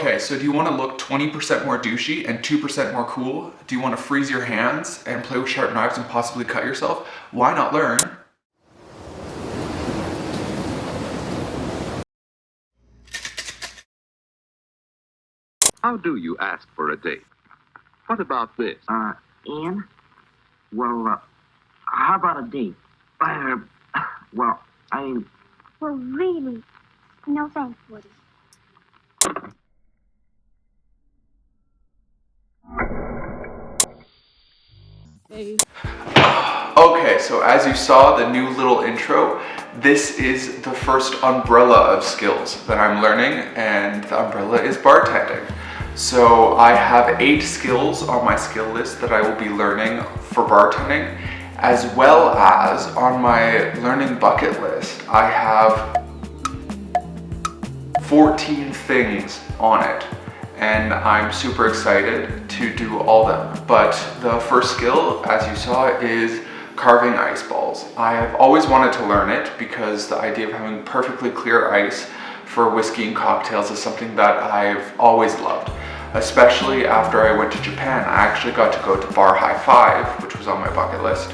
Okay, so do you want to look 20% more douchey and 2% more cool? Do you want to freeze your hands and play with sharp knives and possibly cut yourself? Why not learn? How do you ask for a date? What about this? Ian? Well, how about a date? Well, really, no thanks, Woody. Hey. Okay, so as you saw the new little intro, this is the first umbrella of skills that I'm learning, and the umbrella is bartending. So I have 8 skills on my skill list that I will be learning for bartending, as well as on my learning bucket list, I have 14 things on it. And I'm super excited to do all them. But the first skill, as you saw, is carving ice balls. I have always wanted to learn it because the idea of having perfectly clear ice for whiskey and cocktails is something that I've always loved. Especially after I went to Japan, I actually got to go to Bar High Five, which was on my bucket list,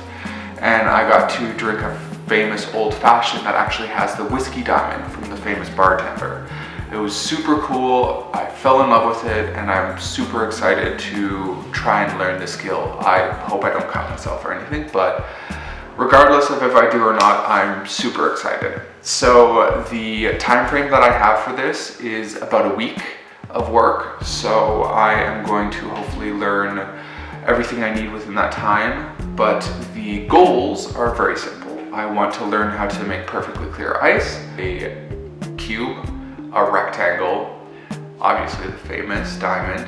and I got to drink a famous old fashioned that actually has the whiskey diamond from the famous bartender. It was super cool, I fell in love with it, and I'm super excited to try and learn the skill. I hope I don't cut myself or anything, but regardless of if I do or not, I'm super excited. So the time frame that I have for this is about a week of work, so I am going to hopefully learn everything I need within that time, but the goals are very simple. I want to learn how to make perfectly clear ice, a cube, a rectangle, obviously the famous diamond,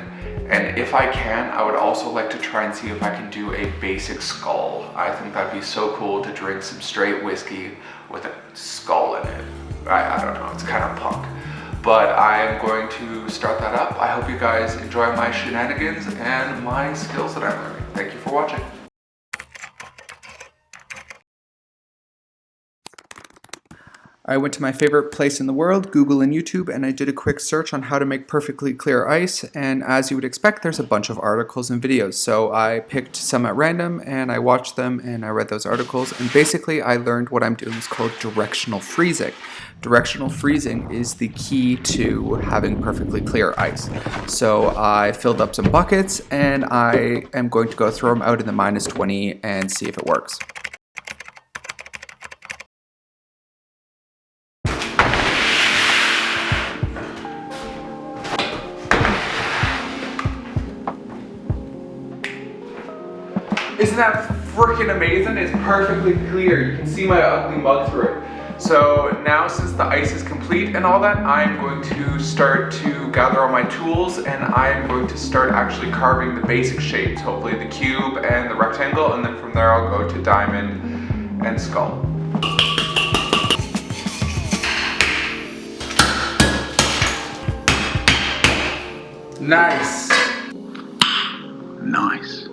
and if I can, I would also like to try and see if I can do a basic skull. I think that'd be so cool to drink some straight whiskey with a skull in it. I don't know, it's kind of punk. But I'm going to start that up. I hope you guys enjoy my shenanigans and my skills that I'm learning. Thank you for watching. I went to my favorite place in the world, Google and YouTube, and I did a quick search on how to make perfectly clear ice, and as you would expect, there's a bunch of articles and videos. So I picked some at random, and I watched them, and I read those articles, and basically I learned what I'm doing is called directional freezing. Directional freezing is the key to having perfectly clear ice. So I filled up some buckets, and I am going to go throw them out in the -20 and see if it works. Isn't that freaking amazing? It's perfectly clear. You can see my ugly mug through it. So now, since the ice is complete and all that, I'm going to start to gather all my tools, and I'm going to start actually carving the basic shapes, hopefully the cube and the rectangle, and then from there I'll go to diamond and skull. Nice. Nice.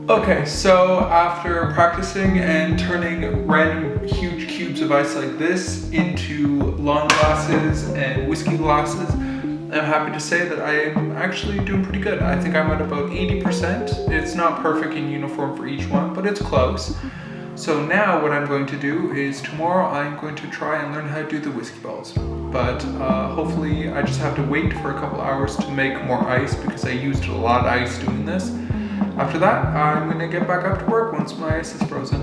Okay, so after practicing and turning random huge cubes of ice like this into long glasses and whiskey glasses, I'm happy to say that I am actually doing pretty good. I think I'm at about 80%. It's not perfect and uniform for each one, but it's close. So now what I'm going to do is tomorrow I'm going to try and learn how to do the whiskey balls. But hopefully I just have to wait for a couple hours to make more ice because I used a lot of ice doing this. After that, I'm going to get back up to work once my ice is frozen.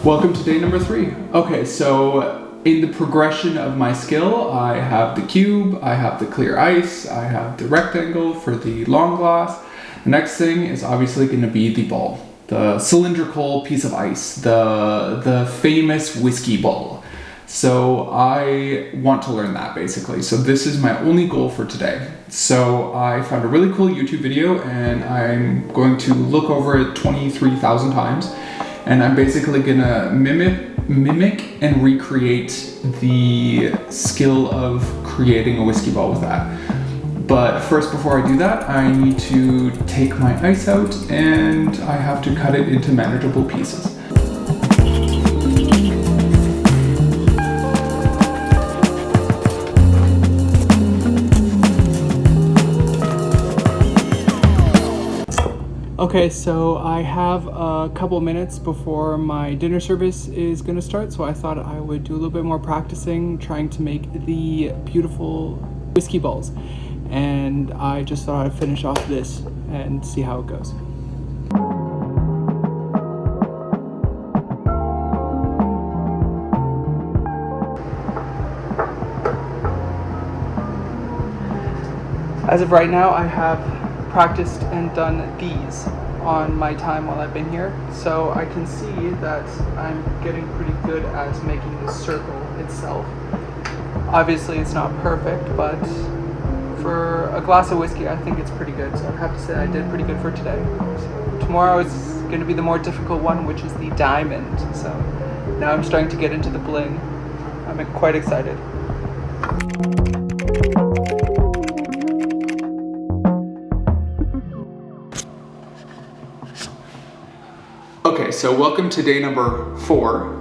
Welcome to day number 3. Okay, so in the progression of my skill, I have the cube, I have the clear ice, I have the rectangle for the long glass. The next thing is obviously going to be the ball, the cylindrical piece of ice, the famous whiskey ball. So I want to learn that basically. So this is my only goal for today. So I found a really cool YouTube video and I'm going to look over it 23,000 times. And I'm basically gonna mimic and recreate the skill of creating a whiskey ball with that. But first, before I do that, I need to take my ice out and I have to cut it into manageable pieces. Okay, so I have a couple minutes before my dinner service is going to start, so I thought I would do a little bit more practicing trying to make the beautiful whiskey balls. And I just thought I'd finish off this and see how it goes. As of right now, I have practiced and done these on my time while I've been here, so I can see that I'm getting pretty good at making the circle itself. Obviously it's not perfect, but for a glass of whiskey I think it's pretty good, so I have to say I did pretty good for today. So tomorrow is going to be the more difficult one, which is the diamond, so now I'm starting to get into the bling. I'm quite excited. Okay, so welcome to day number 4.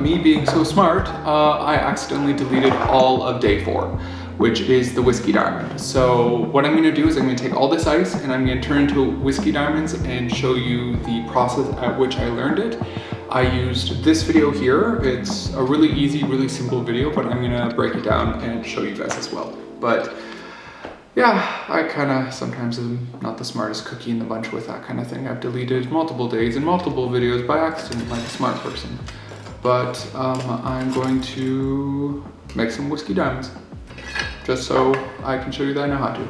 Me being so smart, I accidentally deleted all of day 4, which is the whiskey diamond. So what I'm gonna do is I'm gonna take all this ice and I'm gonna turn into whiskey diamonds and show you the process at which I learned it. I used this video here. It's a really easy, really simple video, but I'm gonna break it down and show you guys as well. But yeah, I kind of sometimes am not the smartest cookie in the bunch with that kind of thing. I've deleted multiple days and multiple videos by accident like a smart person. But I'm going to make some whiskey diamonds just so I can show you that I know how to.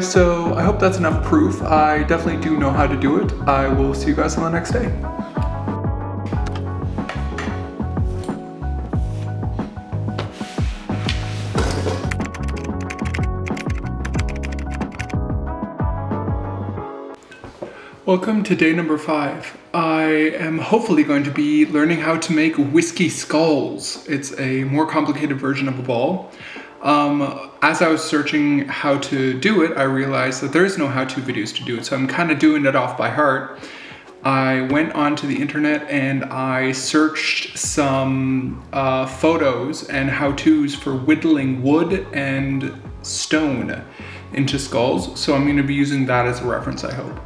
So I hope that's enough proof. I definitely do know how to do it. I will see you guys on the next day. Welcome to day number 5. I am hopefully going to be learning how to make whiskey skulls. It's a more complicated version of a ball. As I was searching how to do it, I realized that there is no how-to videos to do it, so I'm kind of doing it off by heart. I went onto the internet and I searched some photos and how-tos for whittling wood and stone into skulls, so I'm going to be using that as a reference, I hope.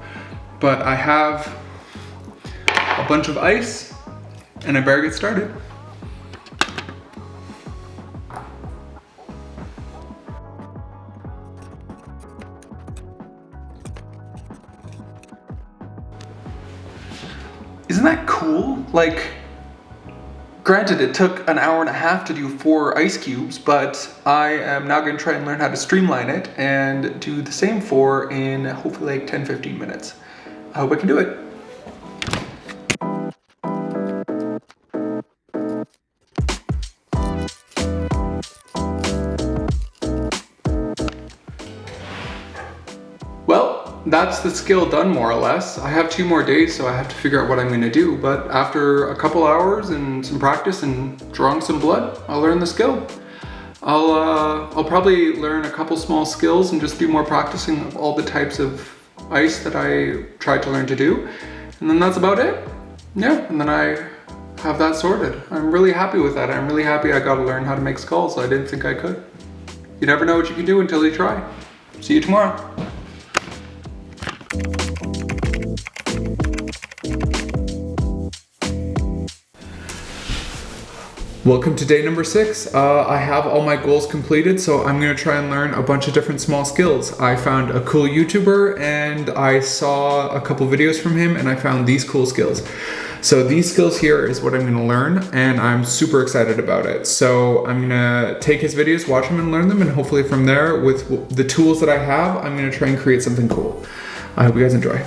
But I have a bunch of ice and I better get started. Isn't that cool? Like, granted it took an hour and a half to do 4 ice cubes, but I am now gonna try and learn how to streamline it and do the same 4 in hopefully like 10-15 minutes. I hope I can do it. Well, that's the skill done more or less. I have 2 more days, so I have to figure out what I'm gonna do, but after a couple hours and some practice and drawing some blood, I'll learn the skill. I'll probably learn a couple small skills and just do more practicing of all the types of ice that I tried to learn to do, and then that's about it. Yeah, and then I have that sorted. I'm really happy with that. I'm really happy I got to learn how to make skulls. I didn't think I could. You never know what you can do until you try. See you tomorrow. Welcome to day number 6. I have all my goals completed, so I'm gonna try and learn a bunch of different small skills. I found a cool YouTuber and I saw a couple videos from him and I found these cool skills. So these skills here is what I'm gonna learn and I'm super excited about it. So I'm gonna take his videos, watch them and learn them, and hopefully from there, with the tools that I have, I'm gonna try and create something cool. I hope you guys enjoy.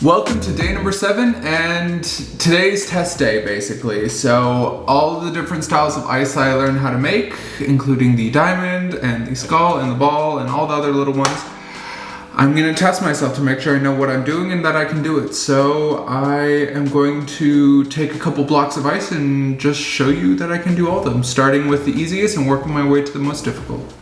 Welcome to day number 7 and today's test day basically. So all the different styles of ice I learned how to make, including the diamond and the skull and the ball and all the other little ones. I'm gonna test myself to make sure I know what I'm doing and that I can do it. So I am going to take a couple blocks of ice and just show you that I can do all of them, starting with the easiest and working my way to the most difficult.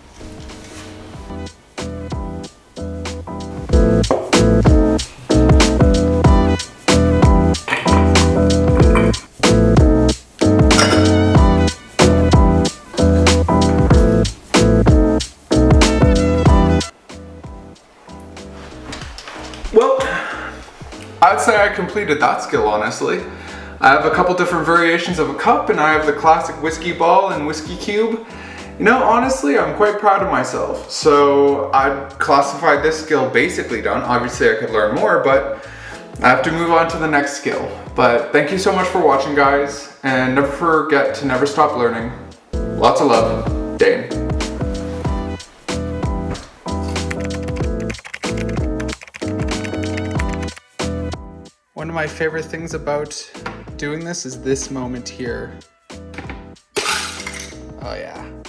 Well, I'd say I completed that skill, honestly. I have a couple different variations of a cup and I have the classic whiskey ball and whiskey cube. You know, honestly, I'm quite proud of myself. So I'd classify this skill basically done. Obviously I could learn more, but I have to move on to the next skill. But thank you so much for watching, guys, and never forget to never stop learning. Lots of love, Dane. One of my favorite things about doing this is this moment here. Oh yeah.